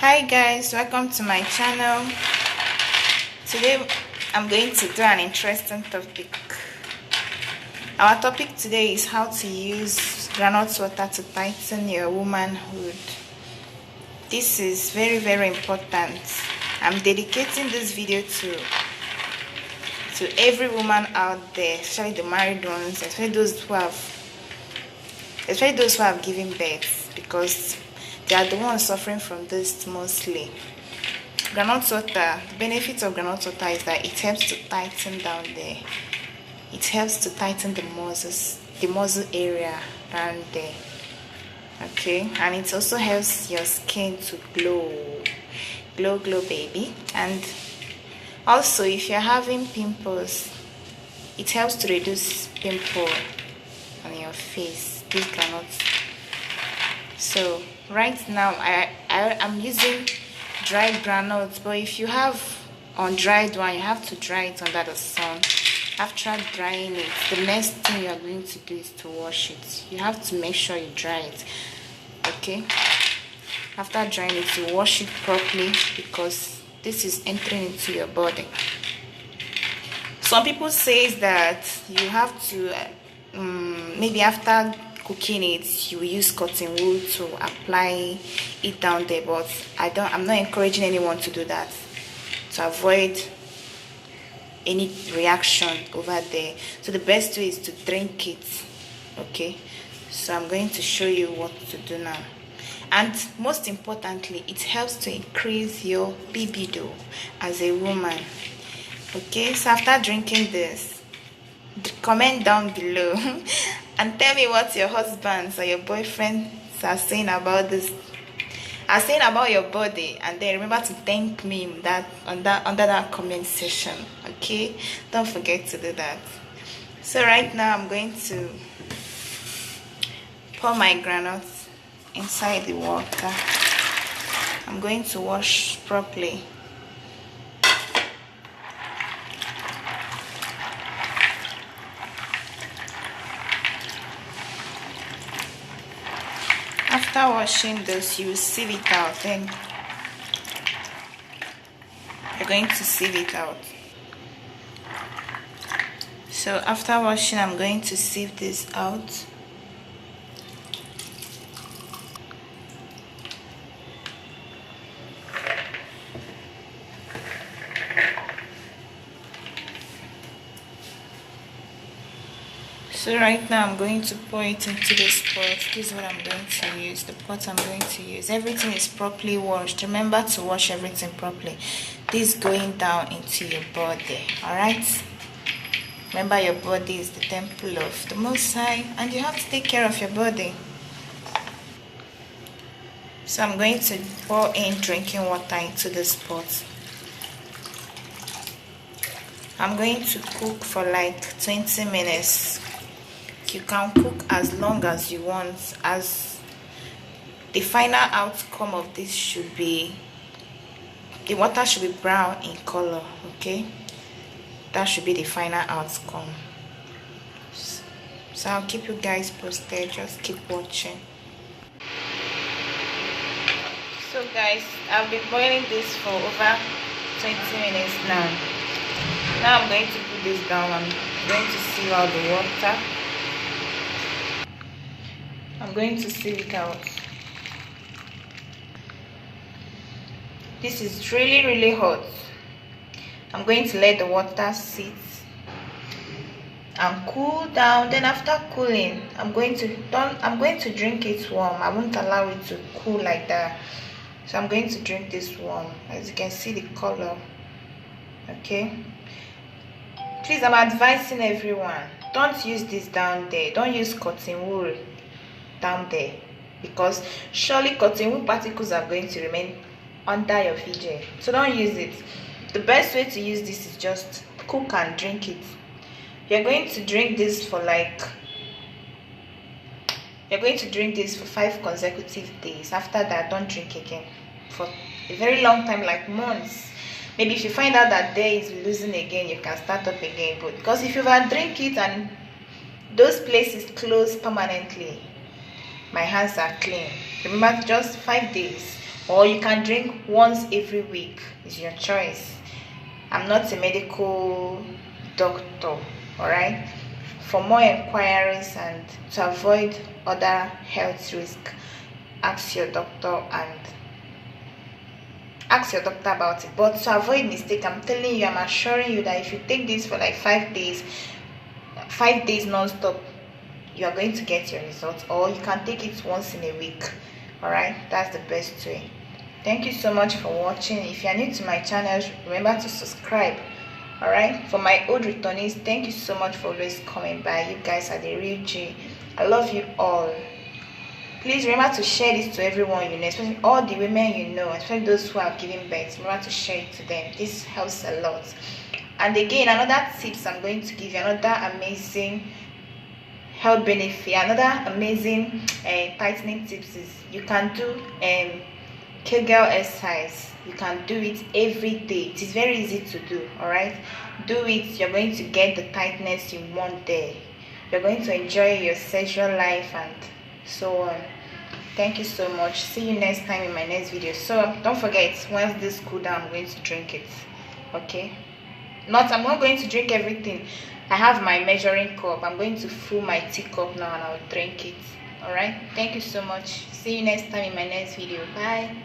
Hi guys, welcome to my channel. Today I'm going to do an interesting topic. Our topic today is how to use groundnut water to tighten your womanhood. This is very important. I'm dedicating this video to every woman out there, especially the married ones, especially those who have given birth, because they are the ones suffering from this mostly. Groundnut water, the benefit of groundnut water is that it helps to tighten down there. It helps to tighten the muscle area around there. Okay, and it also helps your skin to glow baby. And also, if you're having pimples, it helps to reduce pimple on your face. This groundnut. So right now I'm using dried groundnuts, but if you have undried one, you have to dry it under the sun. After drying it, the next thing you are going to do is to wash it. You have to make sure you dry it. Okay, after drying it, you wash it properly, because this is entering into your body. Some people say that you have to maybe after cooking it, you use cotton wool to apply it down there, but I'm not encouraging anyone to do that, to avoid any reaction over there. So the best way is to drink it. Okay, so I'm going to show you what to do now. And most importantly, it helps to increase your libido as a woman. Okay, so after drinking this, comment down below and tell me what your husbands or your boyfriends are saying about this, are saying about your body, and then remember to thank me under that comment section. Okay, don't forget to do that. So right now I'm going to pour my groundnuts inside the water. I'm going to wash properly. After washing this, you sieve it out. Then you're going to sieve it out. So after washing, I'm going to sieve this out. So right now I'm going to pour it into this pot. This is what I'm going to use, the pot I'm going to use. Everything is properly washed. Remember to wash everything properly. This is going down into your body. Alright? Remember, your body is the temple of the Most High, and you have to take care of your body. So I'm going to pour in drinking water into this pot. I'm going to cook for like 20 minutes. You can cook as long as you want, as the final outcome of this should be, the water should be brown in color. Okay, that should be the final outcome. So I'll keep you guys posted. Just keep watching. So guys, I've been boiling this for over 20 minutes now. Now I'm going to put this down. I'm going to sieve out the water. I'm going to sieve it out. This is really hot. I'm going to let the water sit and cool down. Then after cooling, I'm going to drink it warm. I won't allow it to cool like that. So I'm going to drink this warm. As you can see the color. Okay, please, I'm advising everyone, don't use this down there. Don't use cotton wool down there, because surely cotton wool particles are going to remain under your VJ. So don't use it. The best way to use this is just cook and drink it. You're going to drink this for 5 consecutive days. After that, don't drink again for a very long time, like months. Maybe if you find out that day is losing again, you can start up again. But because if you drink it and those places close permanently, my hands are clean. Remember, just 5 days. or you can drink once every week. It's your choice. I'm not a medical doctor, all right? For more inquiries and to avoid other health risks, ask your doctor about it. But to avoid mistake, I'm telling you, I'm assuring you that if you take this for like 5 days non-stop, you are going to get your results. Or you can take it once in a week. All right, that's the best way. Thank you so much for watching. If you are new to my channel, remember to subscribe. All right, for my old returnees, thank you so much for always coming by. You guys are the real G. I love you all. Please remember to share this to everyone you know, especially all the women you know, especially those who are giving birth. Remember to share it to them. This helps a lot. And again, another tips I'm going to give you, another amazing health benefit, another amazing tightening tips is you can do Kegel exercise. You can do it every day. It is very easy to do. All right, do it. You're going to get the tightness you want there. You're going to enjoy your sexual life and so on. Thank you so much. See you next time in my next video. So don't forget, once this cool down, I'm going to drink it. Okay, I'm not going to drink everything. I have my measuring cup. I'm going to fill my teacup now and I'll drink it. All right, thank you so much. See you next time in my next video. Bye.